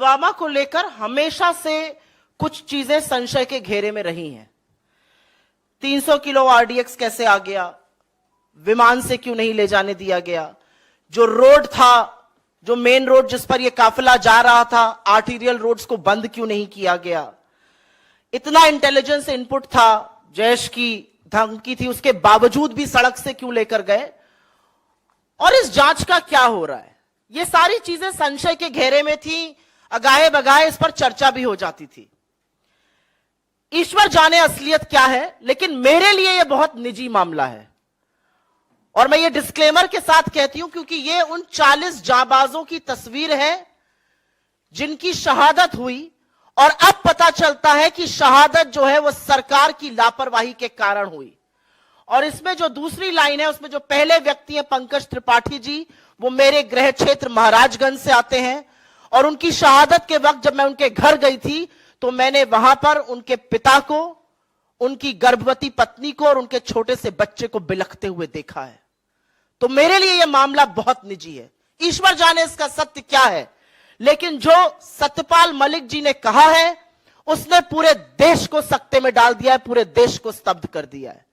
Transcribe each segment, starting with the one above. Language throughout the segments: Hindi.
पुलवामा को लेकर हमेशा से कुछ चीजें संशय के घेरे में रही हैं। 300 किलो आरडीएक्स कैसे आ गया, विमान से क्यों नहीं ले जाने दिया गया, जो रोड था, जो मेन रोड जिस पर यह काफिला जा रहा था, आर्टीरियल रोड्स को बंद क्यों नहीं किया गया, इतना इंटेलिजेंस इनपुट था, जैश की धमकी थी, उसके बावजूद भी सड़क से क्यों लेकर गए, और इस जांच का क्या हो रहा है। ये सारी चीजें संशय के घेरे में थी, अगाए बगाए इस पर चर्चा भी हो जाती थी। ईश्वर जाने असलियत क्या है, लेकिन मेरे लिए यह बहुत निजी मामला है और मैं ये डिस्क्लेमर के साथ कहती हूं क्योंकि ये उन 40 जांबाजों की तस्वीर है जिनकी शहादत हुई और अब पता चलता है कि शहादत जो है वो सरकार की लापरवाही के कारण हुई। और इसमें जो दूसरी लाइन है उसमें जो पहले व्यक्ति है पंकज त्रिपाठी जी, वो मेरे गृह क्षेत्र महाराजगंज से आते हैं और उनकी शहादत के वक्त जब मैं उनके घर गई थी तो मैंने वहां पर उनके पिता को, उनकी गर्भवती पत्नी को और उनके छोटे से बच्चे को बिलखते हुए देखा है। तो मेरे लिए यह मामला बहुत निजी है, ईश्वर जाने इसका सत्य क्या है, लेकिन जो सत्यपाल मलिक जी ने कहा है उसने पूरे देश को सकते में डाल दिया है, पूरे देश को स्तब्ध कर दिया है।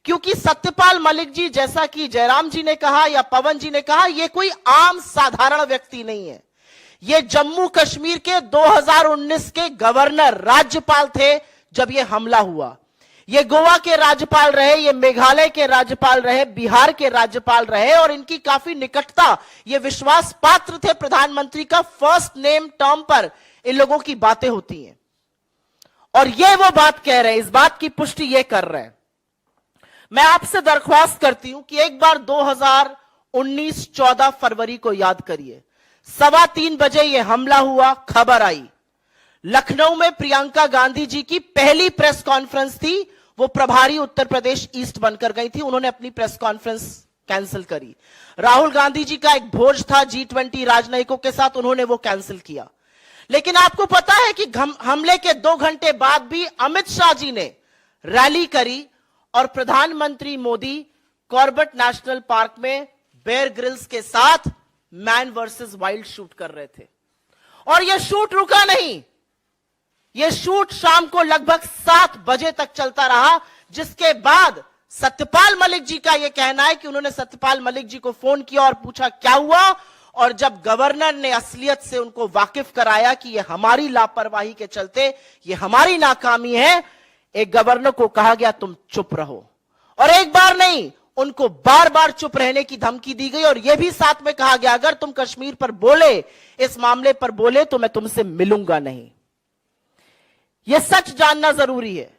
क्योंकि सत्यपाल मलिक जी, जैसा कि जयराम जी ने कहा या पवन जी ने कहा, यह कोई आम साधारण व्यक्ति नहीं है। ये जम्मू कश्मीर के 2019 के गवर्नर, राज्यपाल थे जब यह हमला हुआ। ये गोवा के राज्यपाल रहे, ये मेघालय के राज्यपाल रहे, बिहार के राज्यपाल रहे और इनकी काफी निकटता, ये विश्वास पात्र थे प्रधानमंत्री का। फर्स्ट नेम टर्म पर इन लोगों की बातें होती हैं और ये वो बात कह रहे हैं, इस बात की पुष्टि ये कर रहे हैं। मैं आपसे दरख्वास्त करती हूं कि एक बार 2019 14 फरवरी को याद करिए। 3:15 बजे यह हमला हुआ, खबर आई। लखनऊ में प्रियंका गांधी जी की पहली प्रेस कॉन्फ्रेंस थी, वो प्रभारी उत्तर प्रदेश ईस्ट बनकर गई थी, उन्होंने अपनी प्रेस कॉन्फ्रेंस कैंसिल करी। राहुल गांधी जी का एक भोज था G20 राजनयिकों के साथ, उन्होंने वो कैंसिल किया। लेकिन आपको पता है कि हमले के 2 घंटे बाद भी अमित शाह जी ने रैली करी और प्रधानमंत्री मोदी कॉर्बेट नेशनल पार्क में बेयर ग्रिल्स के साथ मैन वर्सेस वाइल्ड शूट कर रहे थे। और यह शूट रुका नहीं, यह शूट शाम को लगभग 7 बजे तक चलता रहा, जिसके बाद सत्यपाल मलिक जी का यह कहना है कि उन्होंने सत्यपाल मलिक जी को फोन किया और पूछा क्या हुआ, और जब गवर्नर ने असलियत से उनको वाकिफ कराया कि यह हमारी लापरवाही के चलते, यह हमारी नाकामी है, एक गवर्नर को कहा गया तुम चुप रहो। और एक बार नहीं, उनको बार बार चुप रहने की धमकी दी गई और यह भी साथ में कहा गया अगर तुम कश्मीर पर बोले, इस मामले पर बोले तो मैं तुमसे मिलूंगा नहीं। यह सच जानना जरूरी है।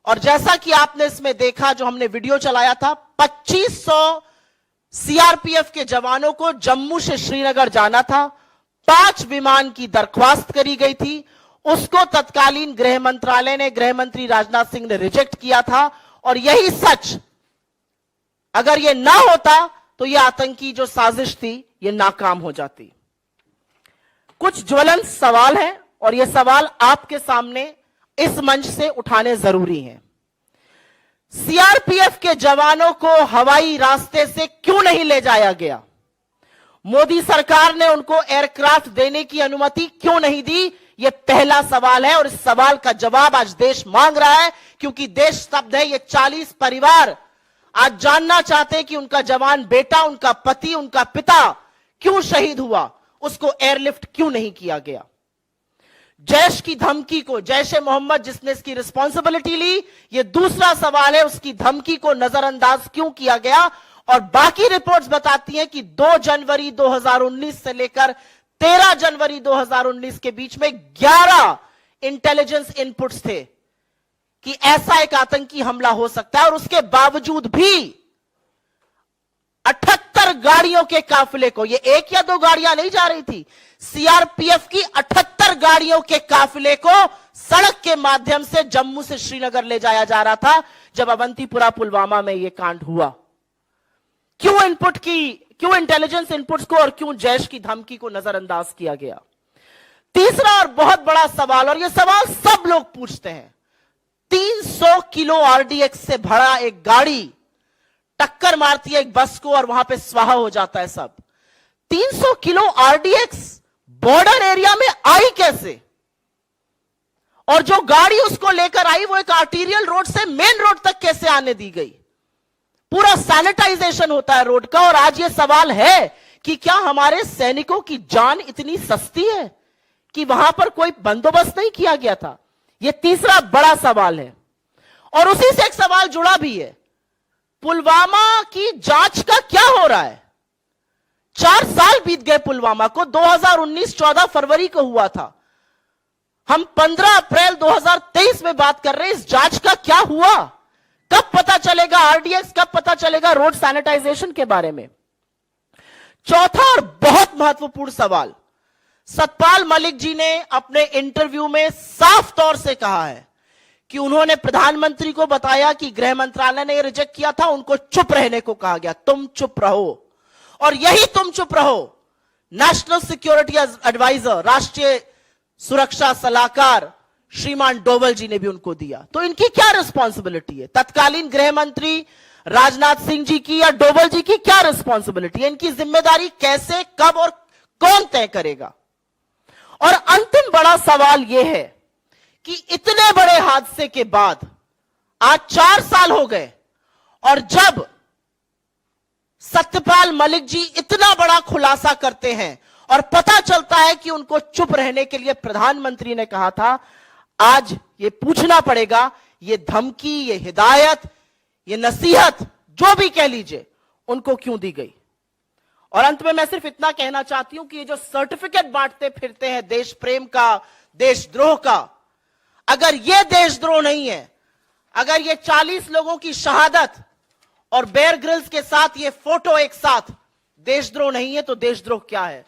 और जैसा कि आपने इसमें देखा, जो हमने वीडियो चलाया था, 2500 सीआरपीएफ के जवानों को जम्मू से श्रीनगर जाना था, 5 विमान की दरख्वास्त करी गई थी, उसको तत्कालीन गृह मंत्रालय ने, गृह मंत्री राजनाथ सिंह ने रिजेक्ट किया था। और यही सच, अगर यह ना होता तो यह आतंकी जो साजिश थी यह नाकाम हो जाती। कुछ ज्वलंत सवाल हैं और यह सवाल आपके सामने इस मंच से उठाने जरूरी हैं। सीआरपीएफ के जवानों को हवाई रास्ते से क्यों नहीं ले जाया गया? मोदी सरकार ने उनको एयरक्राफ्ट देने की अनुमति क्यों नहीं दी? यह पहला सवाल है और इस सवाल का जवाब आज देश मांग रहा है, क्योंकि देश स्तब्ध है। ये 40 परिवार आज जानना चाहते हैं कि उनका जवान बेटा, उनका पति, उनका पिता क्यों शहीद हुआ, उसको एयरलिफ्ट क्यों नहीं किया गया। जैश की धमकी को, जैश ए मोहम्मद जिसने इसकी रिस्पॉन्सिबिलिटी ली, यह दूसरा सवाल है, उसकी धमकी को नजरअंदाज क्यों किया गया। और बाकी रिपोर्ट्स बताती हैं कि 2 जनवरी 2019 से लेकर 13 जनवरी 2019 के बीच में 11 इंटेलिजेंस इनपुट्स थे कि ऐसा एक आतंकी हमला हो सकता है। और उसके बावजूद भी 78 गाड़ियों के काफिले को, ये 1 या 2 गाड़ियां नहीं जा रही थी, सीआरपीएफ की 78 गाड़ियों के काफिले को सड़क के माध्यम से जम्मू से श्रीनगर ले जाया जा रहा था जब अवंतीपुरा पुलवामा में यह कांड हुआ। क्यों इंटेलिजेंस इनपुट्स को और क्यों जैश की धमकी को नजरअंदाज किया गया? तीसरा और बहुत बड़ा सवाल, और यह सवाल सब लोग पूछते हैं, 300 किलो आरडीएक्स से भरा एक गाड़ी टक्कर मारती है एक बस को और वहां पे स्वाहा हो जाता है सब। 300 किलो आरडीएक्स बॉर्डर एरिया में आई कैसे? कैसे? और जो गाड़ी उसको लेकर आई वो एक आर्टीरियल रोड से मेन रोड तक कैसे आने दी गई? पूरा सैनिटाइजेशन होता है रोड का। और आज ये सवाल है कि क्या हमारे सैनिकों की जान इतनी सस्ती है कि वहां पर कोई बंदोबस्त नहीं किया गया था? यह तीसरा बड़ा सवाल है। और उसी से एक सवाल जुड़ा भी है, पुलवामा की जांच का क्या हो रहा है? 4 साल बीत गए पुलवामा को। 2019 14 फरवरी को हुआ था। हम 15 अप्रैल 2023 में बात कर रहे हैं। इस जांच का क्या हुआ? कब पता चलेगा आरडीएक्स? कब पता चलेगा रोड सैनिटाइजेशन के बारे में? चौथा और बहुत महत्वपूर्ण सवाल, सतपाल मलिक जी ने अपने इंटरव्यू में साफ तौर से कहा है कि उन्होंने प्रधानमंत्री को बताया कि गृह मंत्रालय ने रिजेक्ट किया था, उनको चुप रहने को कहा गया, तुम चुप रहो। और यही तुम चुप रहो नेशनल सिक्योरिटी एडवाइजर, राष्ट्रीय सुरक्षा सलाहकार श्रीमान डोवल जी ने भी उनको दिया। तो इनकी क्या रिस्पॉन्सिबिलिटी है? तत्कालीन गृह मंत्री राजनाथ सिंह जी की या डोवल जी की क्या रिस्पॉन्सिबिलिटी है? इनकी जिम्मेदारी कैसे, कब और कौन तय करेगा? और अंतिम बड़ा सवाल यह है कि इतने बड़े हादसे के बाद आज 4 साल हो गए और जब सत्यपाल मलिक जी इतना बड़ा खुलासा करते हैं और पता चलता है कि उनको चुप रहने के लिए प्रधानमंत्री ने कहा था, आज ये पूछना पड़ेगा, ये धमकी, ये हिदायत, ये नसीहत, जो भी कह लीजिए, उनको क्यों दी गई? और अंत में मैं सिर्फ इतना कहना चाहती हूं कि ये जो सर्टिफिकेट बांटते फिरते हैं देश प्रेम का, देशद्रोह का, अगर ये देशद्रोह नहीं है, अगर ये 40 लोगों की शहादत और बेयर ग्रिल्स के साथ ये फोटो एक साथ देशद्रोह नहीं है, तो देशद्रोह क्या है?